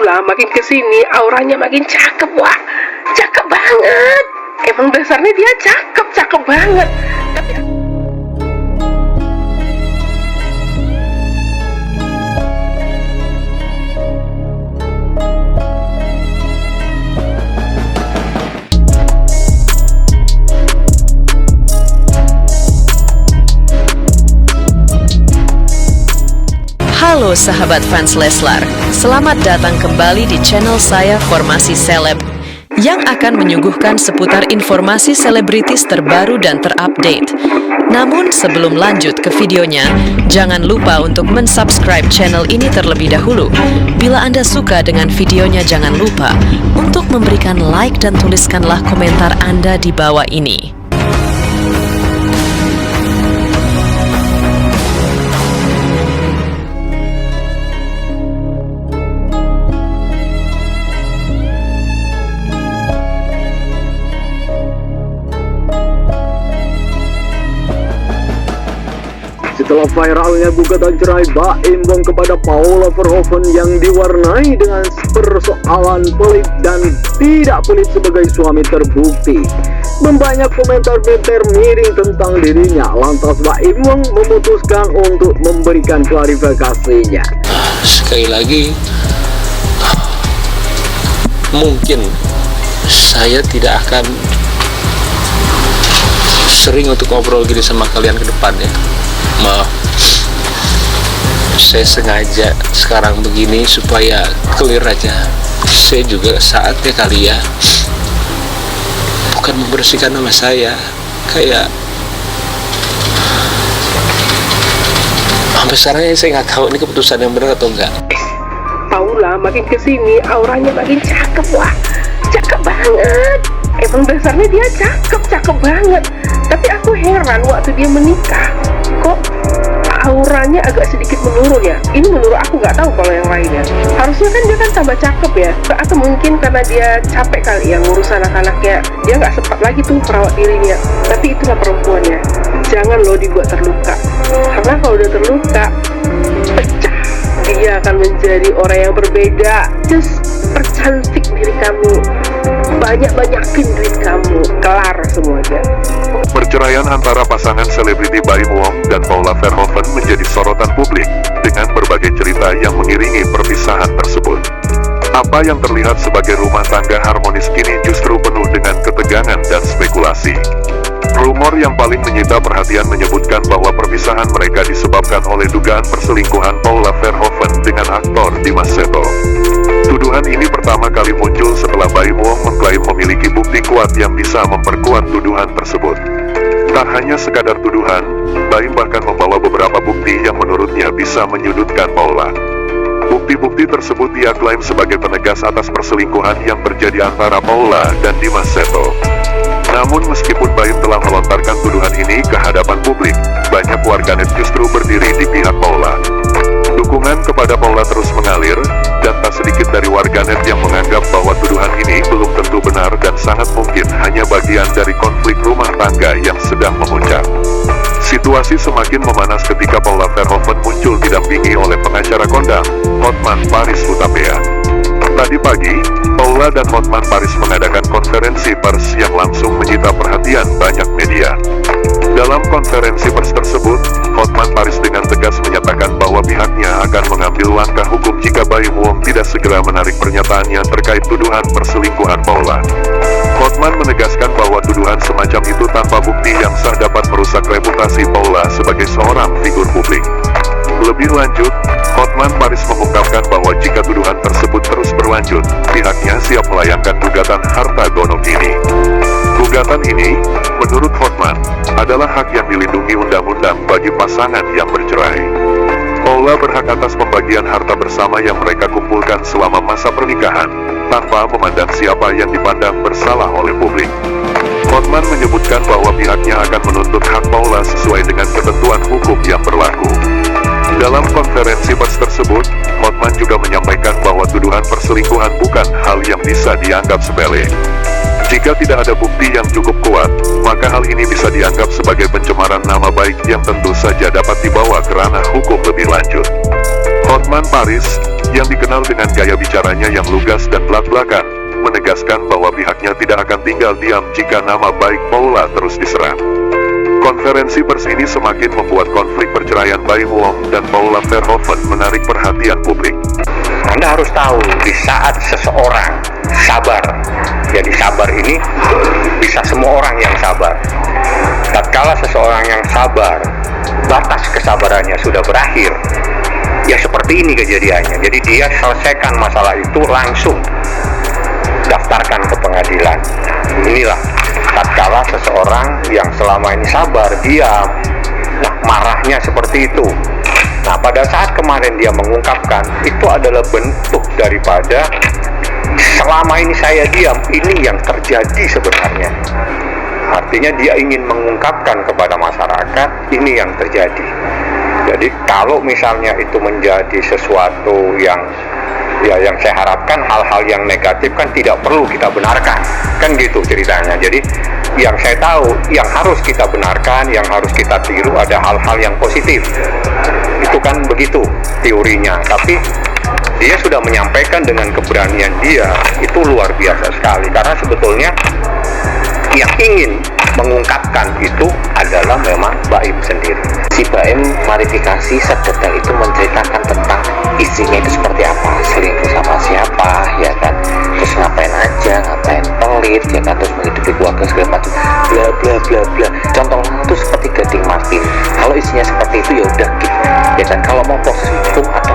Paula makin kesini auranya makin cakep, wah, cakep banget. Emang dasarnya dia cakep banget. Tapi Halo sahabat fans Leslar, selamat datang kembali di channel saya Formasi Seleb yang akan menyuguhkan seputar informasi selebritis terbaru dan terupdate. Namun sebelum lanjut ke videonya, jangan lupa untuk mensubscribe channel ini terlebih dahulu. Bila Anda suka dengan videonya, jangan lupa untuk memberikan like dan tuliskanlah komentar Anda di bawah ini. Setelah viralnya gugatan cerai Baim Wong kepada Paula Verhoeven yang diwarnai dengan persoalan pelit dan tidak pelit sebagai suami terbukti, membanyak komentar beter miring tentang dirinya. Lantas Baim Wong memutuskan untuk memberikan klarifikasinya. Sekali lagi, mungkin saya tidak akan sering untuk ngobrol gini sama kalian ke depannya. Maaf, saya sengaja sekarang begini supaya clear aja. Saya juga saatnya kali ya, bukan membersihkan nama saya, kayak sampai sekarang saya nggak tahu ini keputusan yang benar atau enggak. Paula makin kesini auranya makin cakep, wah, cakep banget. Emang dasarnya dia cakep banget. Tapi aku heran waktu dia menikah, kok auranya agak sedikit menurun ya. Ini menurut aku, nggak tahu kalau yang lainnya. Harusnya kan dia kan tambah cakep ya. Atau mungkin karena dia capek kali ya ngurus anak-anaknya, dia nggak sempat lagi tuh merawat dirinya. Tapi itulah perempuannya, jangan lo dibuat terluka. Karena kalau udah terluka, pecah. Dia akan menjadi orang yang berbeda. Just percantik diri kamu, banyak-banyakin duit kamu, kelar semuanya. Perceraian antara pasangan selebriti Baim Wong dan Paula Verhoeven menjadi sorotan publik dengan berbagai cerita yang mengiringi perpisahan tersebut. Apa yang terlihat sebagai rumah tangga harmonis kini justru penuh dengan ketegangan dan spekulasi. Rumor yang paling menyita perhatian menyebutkan bahwa perpisahan mereka disebabkan oleh dugaan perselingkuhan Paula Verhoeven dengan aktor Dimas Seto. Tuduhan ini pertama kali muncul setelah Baim Wong mengklaim memiliki bukti kuat yang bisa memperkuat tuduhan tersebut. Tak hanya sekadar tuduhan, Baim bahkan membawa beberapa bukti yang menurutnya bisa menyudutkan Paula. Bukti-bukti tersebut ia klaim sebagai penegas atas perselingkuhan yang terjadi antara Paula dan Dimas Seto. Namun meskipun Baim telah melontarkan tuduhan ini ke hadapan publik, banyak warganet justru berdiri di pihak Paula. Dukungan kepada Paula terus mengalir, dan tak sedikit dari warganet yang menganggap bahwa tuduhan ini belum tentu benar dan sangat mungkin hanya bagian dari konflik rumah tangga yang sedang memuncak. Situasi semakin memanas ketika Paula Verhoeven muncul didampingi oleh pengacara kondang, Hotman Paris Hutapea. Tadi pagi, Paula dan Hotman Paris mengadakan konferensi pers yang langsung menyita perhatian banyak media. Dalam konferensi pers tersebut, Hotman Paris dengan tegas menyatakan bahwa pihaknya akan mengambil langkah hukum jika Baim Wong tidak segera menarik pernyataannya terkait tuduhan perselingkuhan Paula. Hotman menegaskan bahwa tuduhan semacam itu tanpa bukti yang sah dapat merusak reputasi Paula sebagai seorang figur publik. Lebih lanjut, Hotman Paris mengungkapkan bahwa jika tuduhan tersebut terus berlanjut, pihaknya siap melayangkan gugatan harta gonok ini. Gugatan ini, menurut Hotman, adalah hak yang dilindungi undang-undang bagi pasangan yang bercerai. Paula berhak atas pembagian harta bersama yang mereka kumpulkan selama masa pernikahan, tanpa memandang siapa yang dipandang bersalah oleh publik. Hotman menyebutkan bahwa pihaknya akan menuntut hak Paula sesuai dengan ketentuan hukum yang berlaku. Dalam konferensi pers tersebut, Hotman juga menyampaikan bahwa tuduhan perselingkuhan bukan hal yang bisa dianggap sepele. Jika tidak ada bukti yang cukup kuat, maka hal ini bisa dianggap sebagai pencemaran nama baik yang tentu saja dapat dibawa ke ranah hukum lebih lanjut. Hotman Paris yang dikenal dengan gaya bicaranya yang lugas dan belak-belakan, menegaskan bahwa pihaknya tidak akan tinggal diam jika nama baik Paula terus diserang. Konferensi pers ini semakin membuat konflik perceraian Baim Wong dan Paula Verhoeven menarik perhatian publik. Anda harus tahu, di saat seseorang sabar, jadi sabar ini bisa semua orang yang sabar. Tatkala seseorang yang sabar, batas kesabarannya sudah berakhir, ya seperti ini kejadiannya. Jadi dia selesaikan masalah itu langsung daftarkan ke pengadilan. Inilah tatkala seseorang yang selama ini sabar, diam, nah marahnya seperti itu. Nah, pada saat kemarin dia mengungkapkan, itu adalah bentuk daripada selama ini saya diam, ini yang terjadi sebenarnya. Artinya dia ingin mengungkapkan kepada masyarakat, ini yang terjadi. Jadi kalau misalnya itu menjadi sesuatu yang saya harapkan, hal-hal yang negatif kan tidak perlu kita benarkan, kan gitu ceritanya. Jadi yang saya tahu, yang harus kita benarkan, yang harus kita tiru ada hal-hal yang positif. Itu kan begitu teorinya, tapi dia sudah menyampaikan dengan keberanian dia, itu luar biasa sekali. Karena sebetulnya yang ingin mengungkapkan itu adalah memang Baim sendiri. Si Baim klarifikasi sedetail itu, menceritakan tentang istrinya itu seperti apa, selingkuh sama siapa, ya kan, terus ngapain aja, ngapain pelit, ya kan, terus menghidupi keluarga segala macam, bla bla bla bla. Contoh itu seperti Gading Martin. Kalau isinya seperti itu ya udah gitu, ya kan. Kalau mau proses hukum atau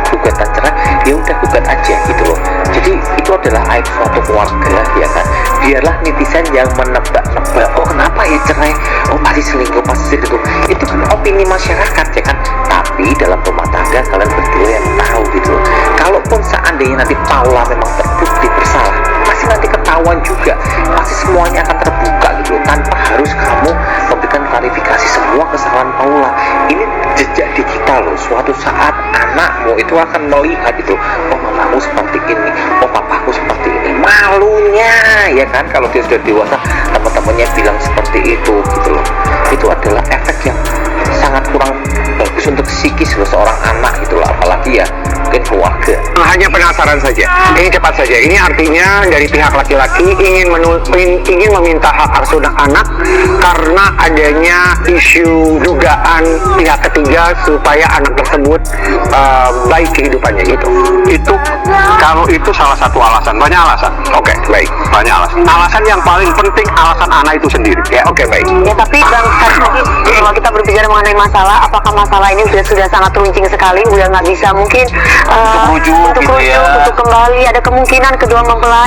gugatan cerai, ya udah gugat aja gitu loh. Jadi itu adalah aib suatu keluarga, ya kan. Biarlah netizen yang menebak-nebak, oh kenapa ya cerai, oh pasti selingkuh, pasti selingkuh. Itu kan opini masyarakat, ya kan. Tapi dalam rumah tangga kalian berdua yang tahu gitu loh. Kalaupun seandainya nanti Paula memang terbukti bersalah, pasti nanti ketahuan juga, pasti semuanya akan terbuka gitu loh, tanpa harus kamu memberikan klarifikasi semua kesalahan Paula. Ini jejak digital loh. Suatu saat anakmu itu akan melihat itu, oh mamaku seperti ini, oh papaku seperti ini. Malunya, ya kan, kalau dia sudah dewasa, teman-temannya bilang seperti itu gitu loh. Itu adalah efek yang sangat kurang bagus untuk psikis seorang anak gitu loh, apalagi ya mungkin keluarga. Hanya penasaran saja, ini cepat saja. Ini artinya dari pihak laki-laki ingin meminta hak asuh anak karena adanya isu dugaan pihak ketiga supaya anak tersebut baik kehidupannya gitu. Itu kalau itu salah satu alasan, banyak alasan. Oke, baik, banyak alasan. Alasan yang paling penting alasan anak itu sendiri. Ya, oke, baik. Ya, tapi Bang, kalau kita berbicara mengenai masalah, apakah masalah ini sudah sangat runcing sekali, udah nggak bisa mungkin untuk kembali, ada kemungkinan kedua belah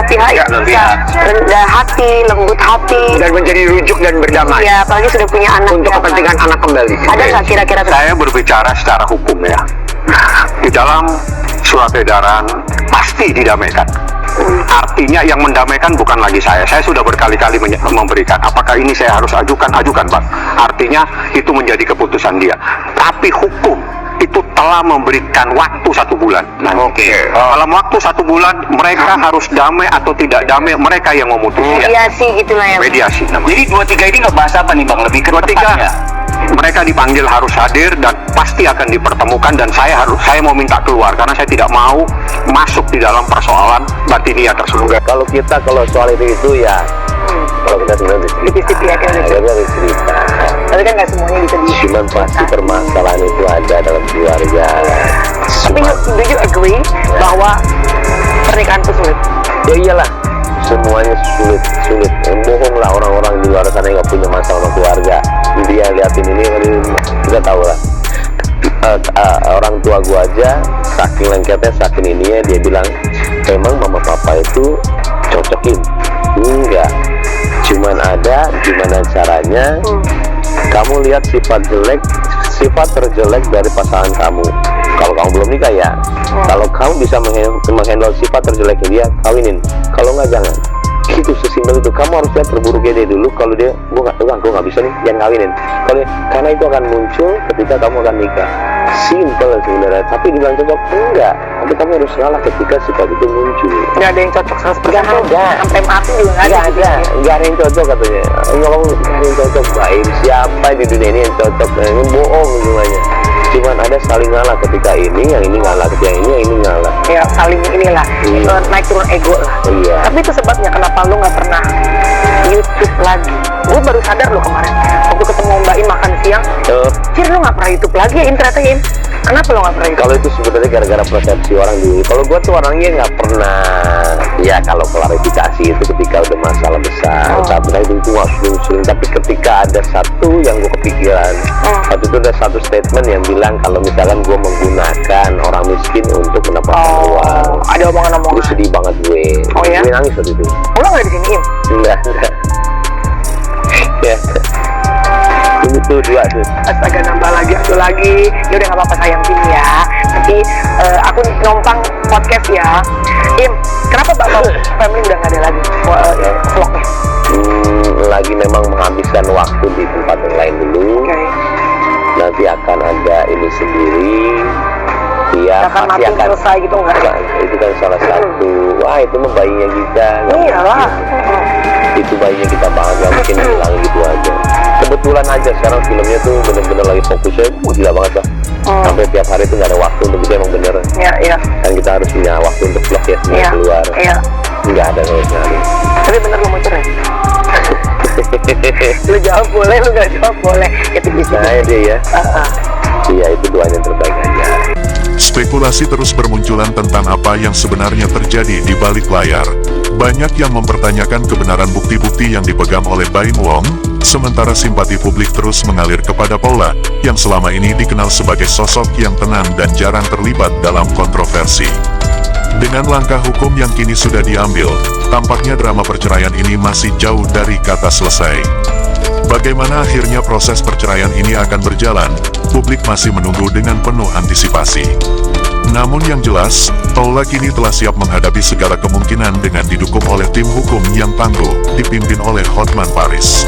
pihak ya, bisa rendah hati, lembut hati, dan menjadi rujuk dan berdamai. Ya, apalagi sudah punya anak untuk kepentingan anak kembali. Ada nggak kira-kira? Saya berbicara secara hukum ya. Di dalam surat edaran pasti didamaikan. Artinya yang mendamaikan bukan lagi saya. Saya sudah berkali-kali memberikan. Apakah ini saya harus ajukan Pak. Artinya itu menjadi keputusan dia. Tapi hukum itu telah memberikan waktu 1 bulan. Nah, dalam waktu 1 bulan mereka harus damai atau tidak damai, mereka yang memutuskan. Mediasi gitulah ya. Mediasi. Jadi 2-3 ini ngebahas apa nih Bang? Lebih ke tepatnya. Mereka dipanggil harus hadir dan pasti akan dipertemukan, dan saya mau minta keluar karena saya tidak mau masuk di dalam persoalan batiniah tersebut. Kalau soal itu ya, kalau kita sebenarnya Tipis-tipis ya kan. cerita. Tapi kan nggak semuanya bisa di. Cuman pasti permasalahan itu ada dalam keluarga. Tapi do you agree bahwa pernikahan itu sulit? Ya iyalah, semuanya sulit. Bohong lah orang-orang di luar sana yang nggak punya masalah sama keluarga. Dia liatin ini, kita tahu lah. Orang tua gua aja saking lengketnya, saking ininya, dia bilang memang mama papa itu cocokin. Enggak, cuman ada gimana caranya kamu lihat sifat terjelek dari pasangan kamu. Kalau kamu belum nikah ya, kalau kamu bisa menghandle sifat terjeleknya dia, kawinin. Kalau nggak, jangan. Itu sesimpel itu. Kamu harus lihat terburuknya dia dulu. Kalau dia, gue nggak bisa nih, jangan kawinin. Karena itu akan muncul ketika kamu akan nikah. Simple sebenarnya, tapi dibilang cocok enggak. Tapi kamu harus ngalah ketika sifat itu muncul. Nggak ada yang cocok 100%. Nggak ada. Sampai mati juga nggak ada. Nggak ada yang cocok katanya. Enggak, kamu nggak ada yang cocok. Baik, siapa di dunia ini yang cocok? Ini bohong semuanya. Cuman ada saling ngalah ketika ini, yang ini ngalah, ketika yang ini ngalah. Ya saling inilah, naik turun ego lah. Iya. Tapi itu sebabnya kenapa lu nggak pernah YouTube lagi. Gue baru sadar lo kemarin waktu ketemu Mbak Im makan siang. Cir, lu nggak pernah YouTube lagi ya Im, ternyata ya Im. Kenapa lo nggak pernah YouTube? Kalau itu sebenarnya gara-gara persepsi orang dulu. Kalau gue tuh orangnya nggak pernah, ya kalau klarifikasi itu ketika udah masalah besar. Tapi itu nggak sering. Tapi ketika ada satu yang gue kepikiran, waktu itu ada satu statement yang bilang kalau misalkan gue menggunakan orang miskin untuk mendapatkan uang. Ada omongan-omongan. Itu sedih banget gue. Oh ya? Gue nangis waktu itu. Oh, lo nggak di sini Im? Enggak. Ya. Ini tuh dua tuh. Astaga, nambah lagi, satu lagi. Ya udah nggak apa-apa sayang Im ya. Nanti aku numpang podcast ya. Im, kenapa Bapak Family udah nggak ada lagi vlognya? Lagi memang menghabiskan waktu di tempat yang lain dulu. Nanti akan ada ini sendiri. Dia pasti akan selesai gitu nggak? Itu kan salah satu. Wah, itu mah bayinya kita. Iyalah. Itu bayinya kita banget, nggak mungkin hilang gitu aja. Kebetulan aja sekarang filmnya tuh bener-bener lagi fokusnya gila banget lah. Sampai tiap hari tuh nggak ada waktu untuk itu, emang bener. Iya. Kan kita harus punya waktu untuk vlog ya, semua keluar. Iya. Nggak ada sama sekali. Tapi bener lo mau cerai? Lu jawab boleh, lu nggak jawab boleh. Itu bisa. Nah, dia ya. Iya, itu doanya yang terbaik aja. Spekulasi terus bermunculan tentang apa yang sebenarnya terjadi di balik layar. Banyak yang mempertanyakan kebenaran bukti-bukti yang dipegang oleh Baim Wong, sementara simpati publik terus mengalir kepada Paula, yang selama ini dikenal sebagai sosok yang tenang dan jarang terlibat dalam kontroversi. Dengan langkah hukum yang kini sudah diambil, tampaknya drama perceraian ini masih jauh dari kata selesai. Bagaimana akhirnya proses perceraian ini akan berjalan, publik masih menunggu dengan penuh antisipasi. Namun yang jelas, Paula kini telah siap menghadapi segala kemungkinan dengan didukung oleh tim hukum yang tangguh, dipimpin oleh Hotman Paris.